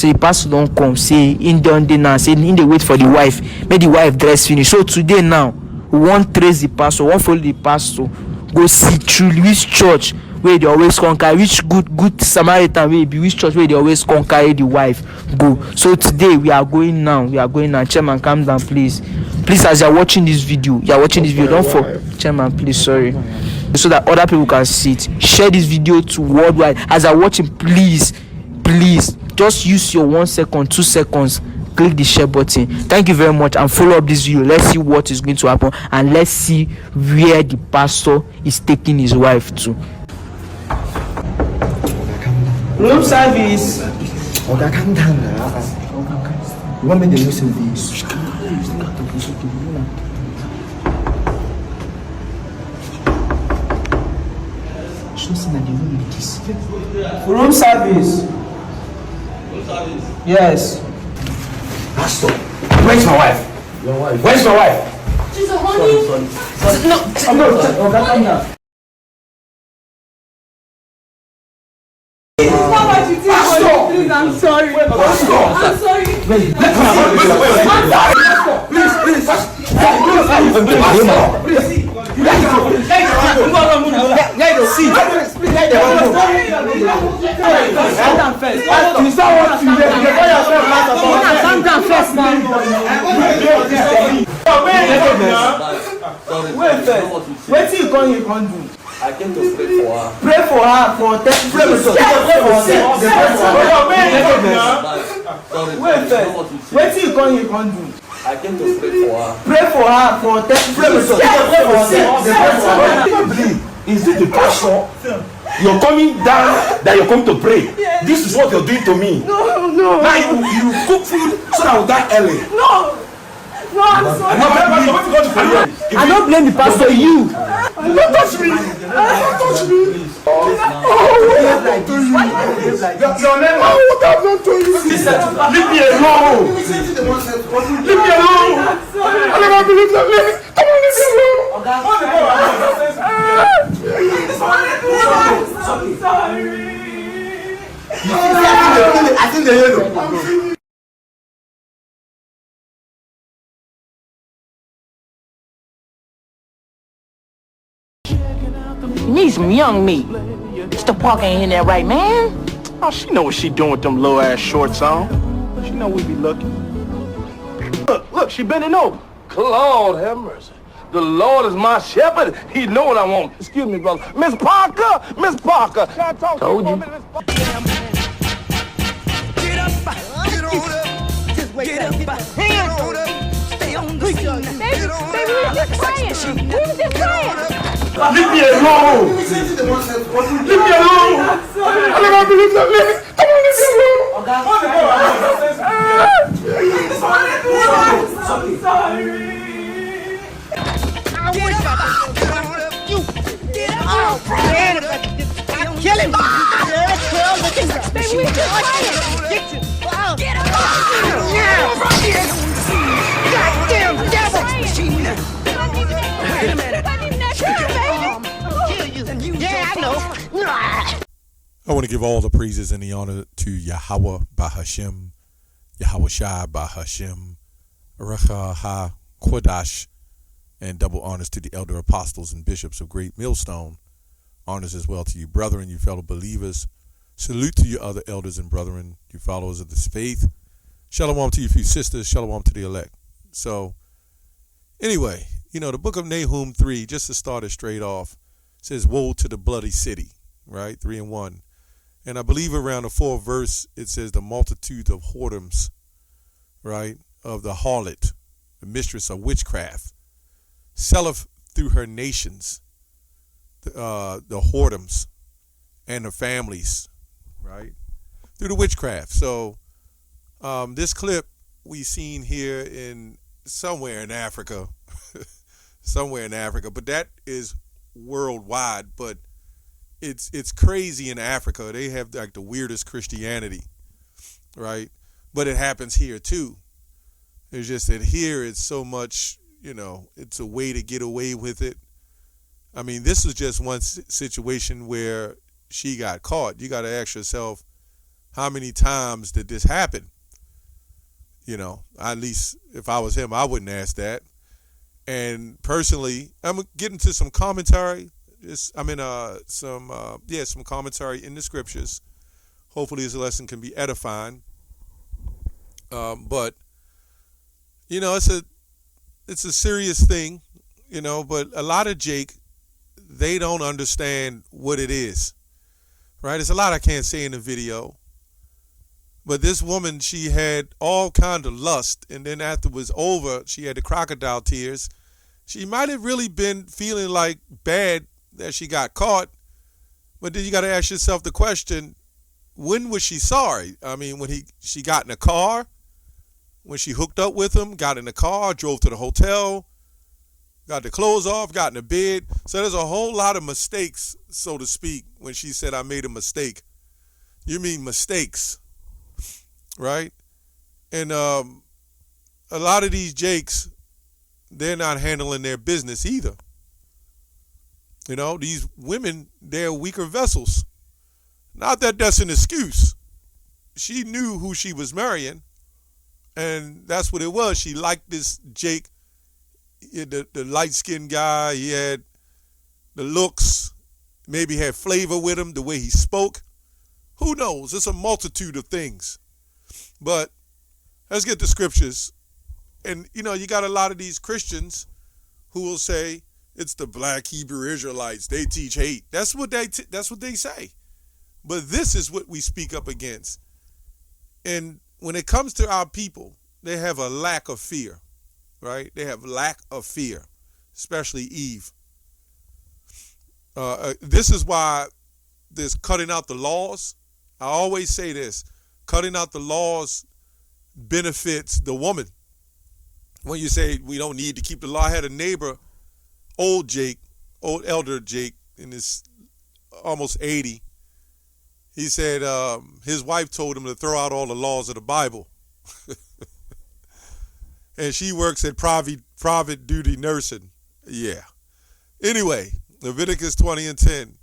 So the pastor don't come, say in the now, say in the wait for the wife, make the wife dress finish. So today now, we want trace the pastor, want follow the pastor, go see truly which church where they always conquer, which good Samaritan will be, which church where they always conquer the wife go. So today we are going now. Chairman, calm down, please. Please, as you're watching this video, don't for Chairman, please, sorry. So that other people can see it. Share this video to worldwide. As I'm watching, please, just use your 1 second, 2 seconds, click the share button. Thank you very much, and follow up this video. Let's see what is going to happen, and let's see where the pastor is taking his wife to. Room service. Okay, calm down now. You want me to listen to this? Room service. Yes. Pastor, where's my wife? Your wife? Where's my wife? She's a honey. Sorry. No. Okay, come here. This is not what you did. Pastor! Please, I'm sorry. Pastor! I'm sorry. Wait. Please. Wait till you come here, come do. I came to pray for her. Pray for her for 10 minutes. Wait till you come here, come do. I came to pray for her. Pray for her for 10 minutes. Is it the pastor? You're coming down that you're coming to pray. Yes. This is what you're doing to me. No. Now you cook food so that I will die early. No, I'm sorry. I don't blame the pastor, you. Don't touch me. Don't touch me. Your name, I would have not told you. Leave me alone. Leave me alone. I never believe that. Come on, leave me alone. I'm sorry. I think they hear you. You need some young meat. Mr. Parker ain't in there right, man. Oh, she know what she doing with them low ass shorts on. She know we be looking. Look, she bending over. Lord have mercy. The Lord is my shepherd. He know what I want. Excuse me, brother. Miss Parker! Can I talk Told to you you. for a minute, Miss Parker? Get up, get on up, just wait get up, hands on up, stay on the scene. Baby, we were just praying. Leave me alone. Leave me alone. I'm sorry. I never believe that. Come on, leave me alone. I'm sorry. Kill him! Baby, we just praying. Get up! Goddamn devil! Wait a minute! Yeah, I know. I want to give all the praises and the honor to Yahweh Bahashem, Yahweh Shai Bahashem, Recha Ha Kodash, and double honors to the elder apostles and bishops of Great Millstone. Honors as well to you, brethren, you fellow believers. Salute to you other elders and brethren, you followers of this faith. Shalom to you few sisters, shalom to the elect. So, anyway, the book of Nahum 3, just to start it straight off, says, woe to the bloody city, right? 3 and 1. And I believe around the 4th verse, it says the multitude of whoredoms, right? Of the harlot, the mistress of witchcraft, selleth through her nations, the whoredoms and the families, right? Through the witchcraft. So this clip we seen here in somewhere in Africa, but that is worldwide. But it's crazy in Africa. They have like the weirdest Christianity, right? But it happens here too. It's just that here it's so much, it's a way to get away with it. I mean, this was just one situation where she got caught. You got to ask yourself, how many times did this happen? You know, at least if I was him, I wouldn't ask that. And personally, I'm getting to some commentary. Some commentary in the scriptures. Hopefully this lesson can be edifying. But you know, it's a serious thing, you know, but a lot of Jake, they don't understand what it is. Right? There's a lot I can't say in the video. But this woman, she had all kind of lust, and then after it was over, she had the crocodile tears. She might have really been feeling like bad that she got caught, but then you got to ask yourself the question, when was she sorry? I mean, when she got in a car, when she hooked up with him, got in the car, drove to the hotel, got the clothes off, got in the bed. So there's a whole lot of mistakes, so to speak, when she said, I made a mistake. You mean mistakes. Right? And a lot of these Jakes, they're not handling their business either. You know, these women, they're weaker vessels. Not that that's an excuse. She knew who she was marrying, and that's what it was. She liked this Jake, the light-skinned guy. He had the looks, maybe had flavor with him, the way he spoke. Who knows? It's a multitude of things. But let's get the scriptures. And, you know, you got a lot of these Christians who will say it's the black Hebrew Israelites. They teach hate. That's what they say. But this is what we speak up against. And when it comes to our people, they have a lack of fear, right? They have lack of fear, especially Eve. This is why this cutting out the laws. I always say this. Cutting out the laws benefits the woman. When you say we don't need to keep the law, I had a neighbor, old elder Jake, in his almost 80. He said his wife told him to throw out all the laws of the Bible. And she works at private duty nursing. Yeah. Anyway, Leviticus 20:10.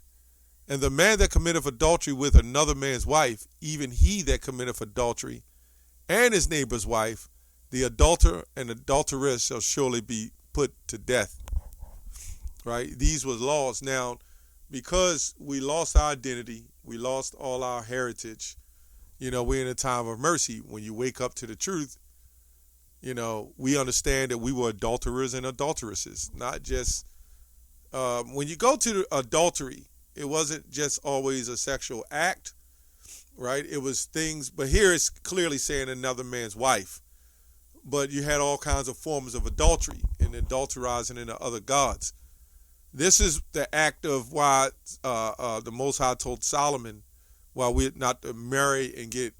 And the man that committeth adultery with another man's wife, even he that committeth adultery, and his neighbor's wife, the adulterer and adulteress shall surely be put to death. Right? These were laws. Now, because we lost our identity, we lost all our heritage, you know, we're in a time of mercy. When you wake up to the truth, you know, we understand that we were adulterers and adulteresses, not just, when you go to adultery, it wasn't just always a sexual act, right? It was things, but here it's clearly saying another man's wife. But you had all kinds of forms of adultery and adulterizing into other gods. This is the act of why the Most High told Solomon, why we're not to marry and get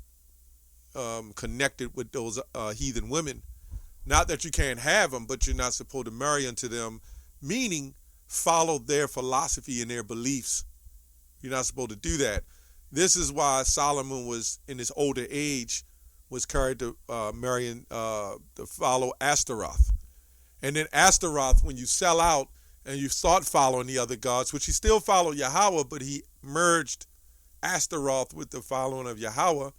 connected with those heathen women. Not that you can't have them, but you're not supposed to marry unto them, meaning follow their philosophy and their beliefs. You're not supposed to do that. This is why Solomon was, in his older age, was carried to marrying to follow Astaroth. And then Astaroth, when you sell out and you start following the other gods, which he still followed Yahweh, but he merged Astaroth with the following of Yahweh.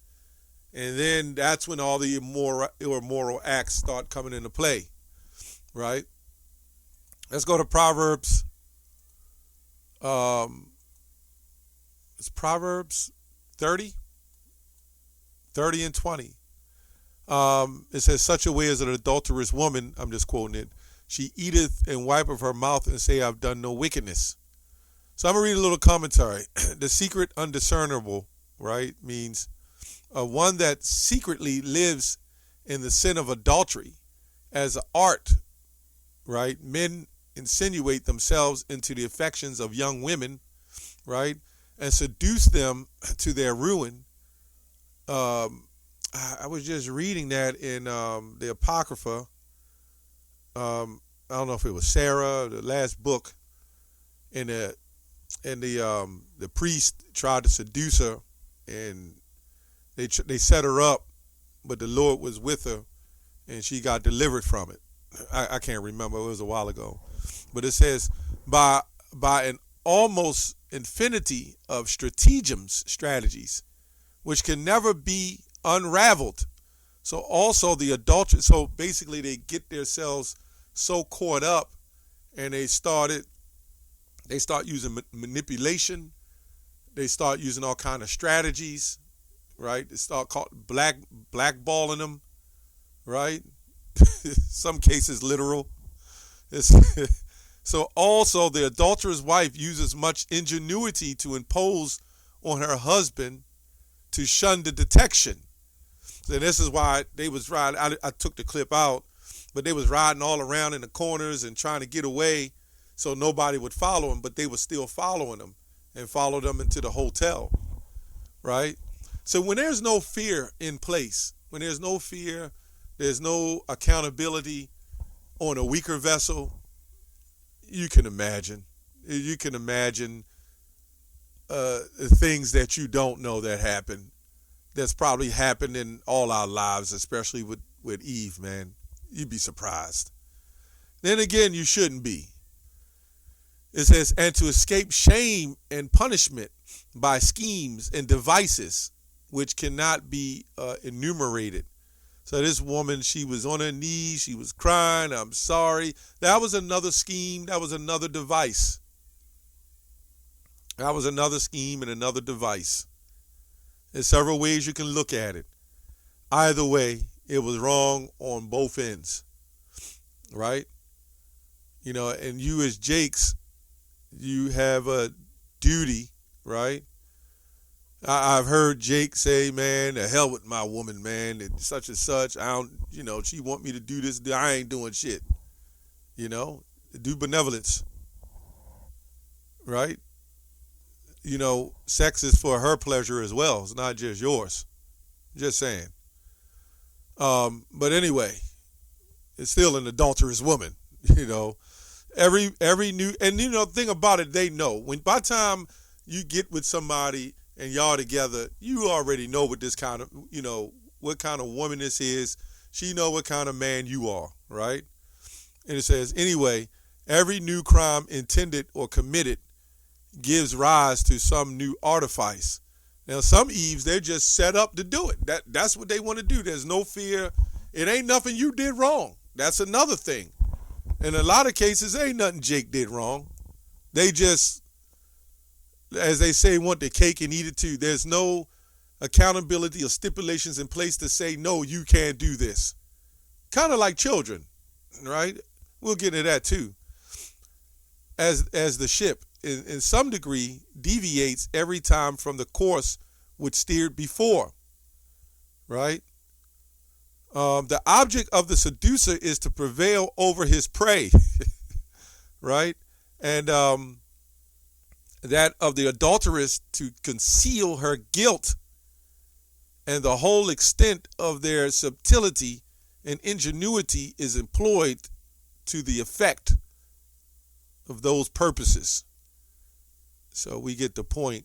And then that's when all the immoral acts start coming into play, right? Let's go to Proverbs. It's Proverbs 30 and 20. It says, such a way as an adulterous woman, I'm just quoting it, she eateth and wipeth her mouth and say, I've done no wickedness. So I'm going to read a little commentary. The secret undiscernible, right, means one that secretly lives in the sin of adultery as an art, right? Men insinuate themselves into the affections of young women, right, and seduce them to their ruin. I was just reading that in the Apocrypha. I don't know if it was Sarah, the last book, and the priest tried to seduce her, and they set her up, but the Lord was with her, and she got delivered from it. I can't remember; it was a while ago, but it says by an almost infinity of strategies, which can never be unraveled. So also the adultery, so basically they get themselves so caught up, and they start using manipulation. They start using all kind of strategies, right? They start blackballing them, right? Some cases literal. So also the adulterous wife uses much ingenuity to impose on her husband to shun the detection. So this is why they was riding. I took the clip out, but they was riding all around in the corners and trying to get away so nobody would follow them, but they were still following them and followed them into the hotel, right? So when there's no fear in place, when there's no fear, there's no accountability on a weaker vessel, you can imagine. You can imagine things that you don't know that happen. That's probably happened in all our lives, especially with Eve, man. You'd be surprised. Then again, you shouldn't be. It says, and to escape shame and punishment by schemes and devices which cannot be enumerated. So this woman, she was on her knees, she was crying, I'm sorry. That was another scheme, that was another device. That was another scheme and another device. There's several ways you can look at it. Either way, it was wrong on both ends, right? You know, and you as Jakes, you have a duty, right? I've heard Jake say, man, the hell with my woman, man, and such and such. I don't, you know, she want me to do this. I ain't doing shit. You know, do benevolence, right? You know, sex is for her pleasure as well. It's not just yours. Just saying. But anyway, it's still an adulterous woman. You know, every new, and you know, the thing about it, they know when by the time you get with somebody and y'all together, you already know what this kind of, you know, what kind of woman this is. She know what kind of man you are, right? And it says, anyway, every new crime intended or committed gives rise to some new artifice. Now, some Eves, they're just set up to do it. That's what they want to do. There's no fear. It ain't nothing you did wrong. That's another thing. In a lot of cases, ain't nothing Jake did wrong. They just, as they say, want the cake and eat it too. There's no accountability or stipulations in place to say, no, you can't do this. Kind of like children, right? We'll get into that too. As the ship, in some degree, deviates every time from the course which steered before, right? The object of the seducer is to prevail over his prey, right? And that of the adulteress to conceal her guilt, and the whole extent of their subtlety and ingenuity is employed to the effect of those purposes. So we get the point.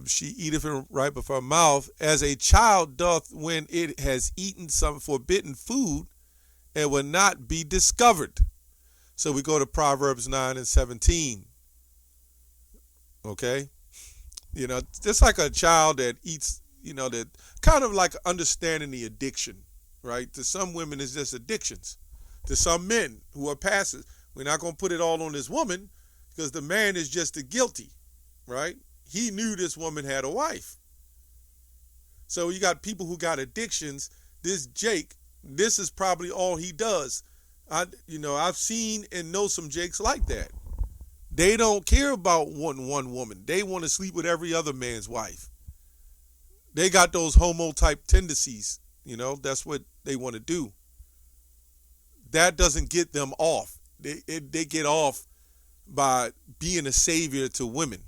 She eateth right before her mouth, as a child doth when it has eaten some forbidden food and will not be discovered. So we go to Proverbs 9:17. Okay? You know, just like a child that eats, you know, that kind of like understanding the addiction, right? To some women, it's just addictions. To some men who are passive, we're not going to put it all on this woman because the man is just the guilty, right? He knew this woman had a wife. So you got people who got addictions. This Jake, this is probably all he does. I've seen and know some Jakes like that. They don't care about one woman. They want to sleep with every other man's wife. They got those homo type tendencies. You know, that's what they want to do. That doesn't get them off. They get off by being a savior to women,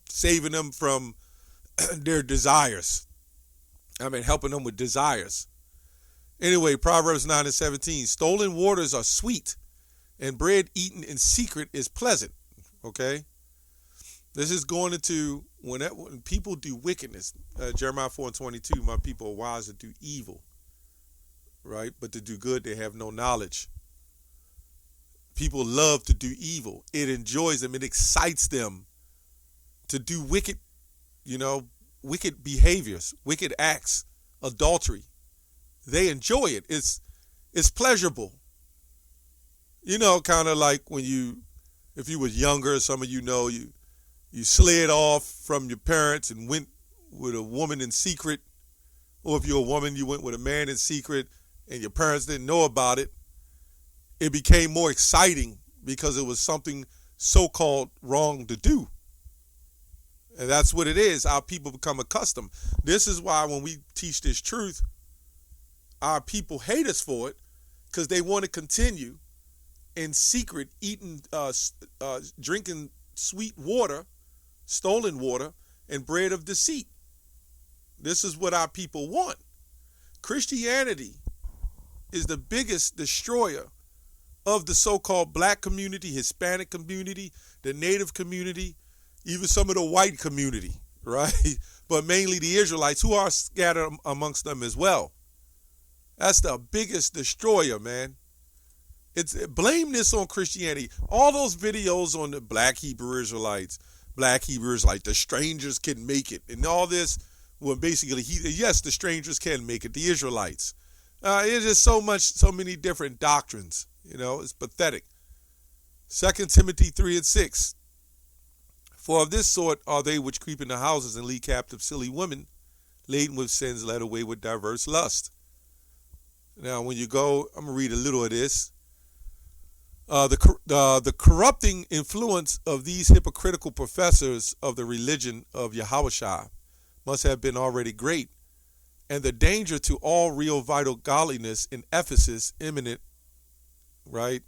saving them from their desires. Helping them with desires. Anyway, Proverbs 9:17, stolen waters are sweet, and bread eaten in secret is pleasant. Okay? This is going into when people do wickedness. Jeremiah 4:22, my people are wise to do evil, right? But to do good, they have no knowledge. People love to do evil. It enjoys them. It excites them to do wicked wicked behaviors, wicked acts, adultery. They enjoy it. It's pleasurable. Kind of like when if you was younger, some of you slid off from your parents and went with a woman in secret. Or if you're a woman, you went with a man in secret and your parents didn't know about it. It became more exciting because it was something so-called wrong to do. And that's what it is. Our people become accustomed. This is why when we teach this truth, our people hate us for it because they want to continue in secret eating, drinking sweet water, stolen water, and bread of deceit. This is what our people want. Christianity is the biggest destroyer of the so-called black community, Hispanic community, the native community, even some of the white community, right? But mainly the Israelites who are scattered amongst them as well. That's the biggest destroyer, man. Blame this on Christianity. All those videos on the black Hebrew Israelites, the strangers can make it, and all this, well, basically, yes, the strangers can make it, the Israelites. It's just so many different doctrines. It's pathetic. 2 Timothy 3:6. For of this sort are they which creep into houses and lead captive silly women, laden with sins, led away with diverse lust. Now, when you go, I'm going to read a little of this. The corrupting influence of these hypocritical professors of the religion of Yahushua must have been already great, and the danger to all real vital godliness in Ephesus imminent, right?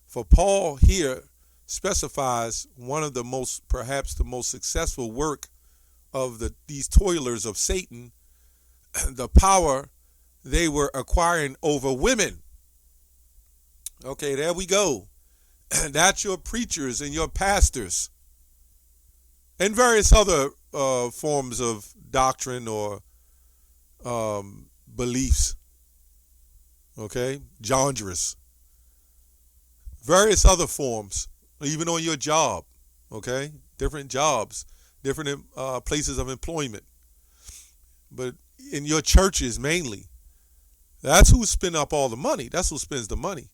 For Paul here specifies one of perhaps the most successful work of these toilers of Satan, the power they were acquiring over women. Okay, there we go. That's your preachers and your pastors and various other forms of doctrine or beliefs. Okay, genres. Various other forms, even on your job. Okay, different jobs, different places of employment. But in your churches mainly, that's who spend up all the money. That's who spends the money.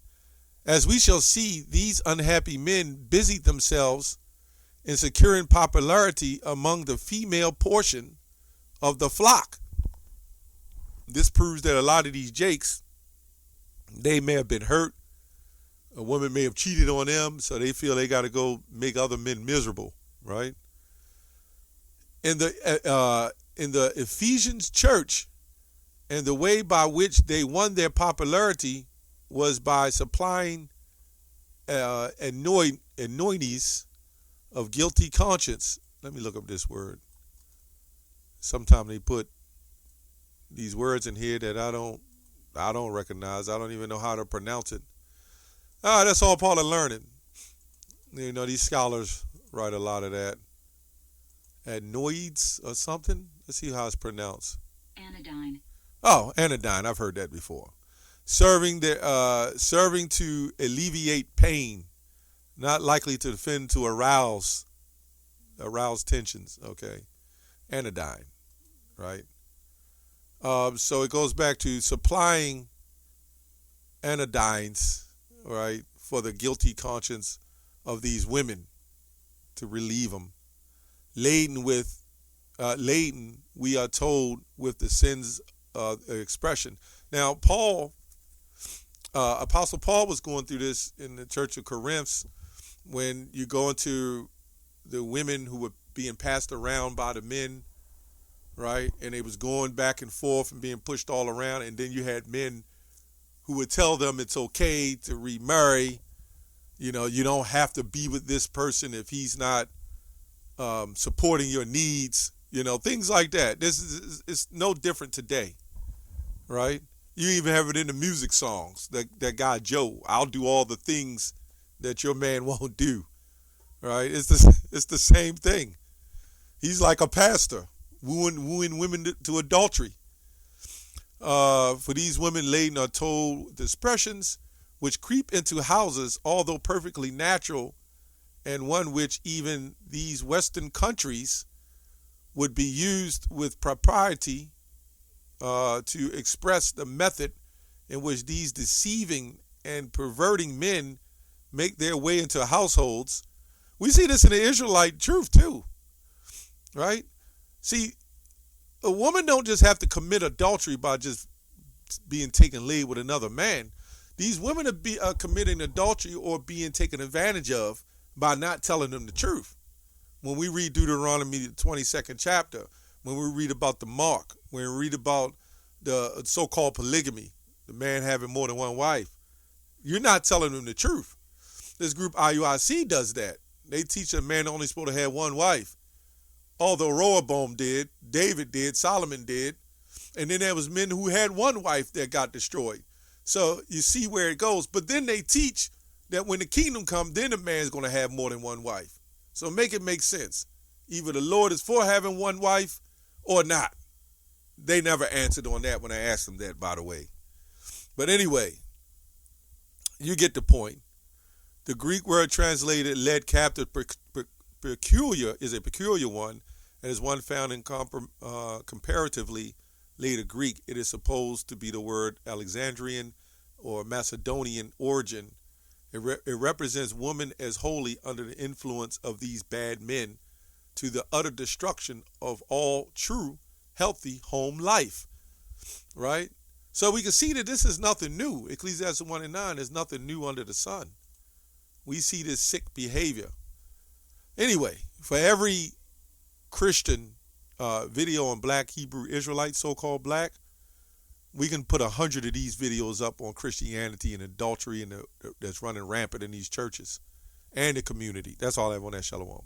As we shall see, these unhappy men busied themselves in securing popularity among the female portion of the flock. This proves that a lot of these jakes, they may have been hurt. A woman may have cheated on them, so they feel they got to go make other men miserable, right? In the Ephesians church, and the way by which they won their popularity was by supplying anointees of guilty conscience. Let me look up this word. Sometimes they put these words in here that I don't recognize. I don't even know how to pronounce it. That's all part of learning. These scholars write a lot of that. Anoids or something. Let's see how it's pronounced. Anodyne. Oh, anodyne. I've heard that before. Serving to alleviate pain, not likely to offend, to arouse tensions. Okay, anodyne, right? So it goes back to supplying anodynes, right, for the guilty conscience of these women to relieve them. Laden, we are told, with the sins expression. Now, Apostle Paul was going through this in the church of Corinth when you go into the women who were being passed around by the men, right? And they was going back and forth and being pushed all around. And then you had men who would tell them it's okay to remarry. You don't have to be with this person if he's not supporting your needs. Things like that. It's no different today, right? You even have it in the music songs. That guy Joe, I'll do all the things that your man won't do, right? It's the same thing. He's like a pastor wooing women to adultery. For these women laden are told the expressions which creep into houses, although perfectly natural, and one which even these Western countries would be used with propriety to express the method in which these deceiving and perverting men make their way into households. We see this in the Israelite truth too, right? See, a woman don't just have to commit adultery by just being taken lead with another man. These women are committing adultery or being taken advantage of by not telling them the truth. When we read Deuteronomy, the 22nd chapter, when we read about the mark, when we read about the so-called polygamy, the man having more than one wife, you're not telling them the truth. This group IUIC does that. They teach a man only supposed to have one wife. Although Rehoboam did, David did, Solomon did, and then there was men who had one wife that got destroyed. So you see where it goes. But then they teach that when the kingdom comes, then the man's going to have more than one wife. So make it make sense. Either the Lord is for having one wife or not. They never answered on that when I asked them that, by the way. But anyway, you get the point. The Greek word translated led captive peculiar is a peculiar one, and is one found in comparatively later Greek. It is supposed to be the word Alexandrian or Macedonian origin. It represents woman as holy under the influence of these bad men to the utter destruction of all true, healthy home life, right? So we can see that this is nothing new. Ecclesiastes 1:9 is nothing new under the sun. We see this sick behavior. Anyway, for every Christian video on black Hebrew Israelites, so-called black, we can put 100 of these videos up on Christianity and adultery and that's running rampant in these churches and the community. That's all I have on that. Shalom.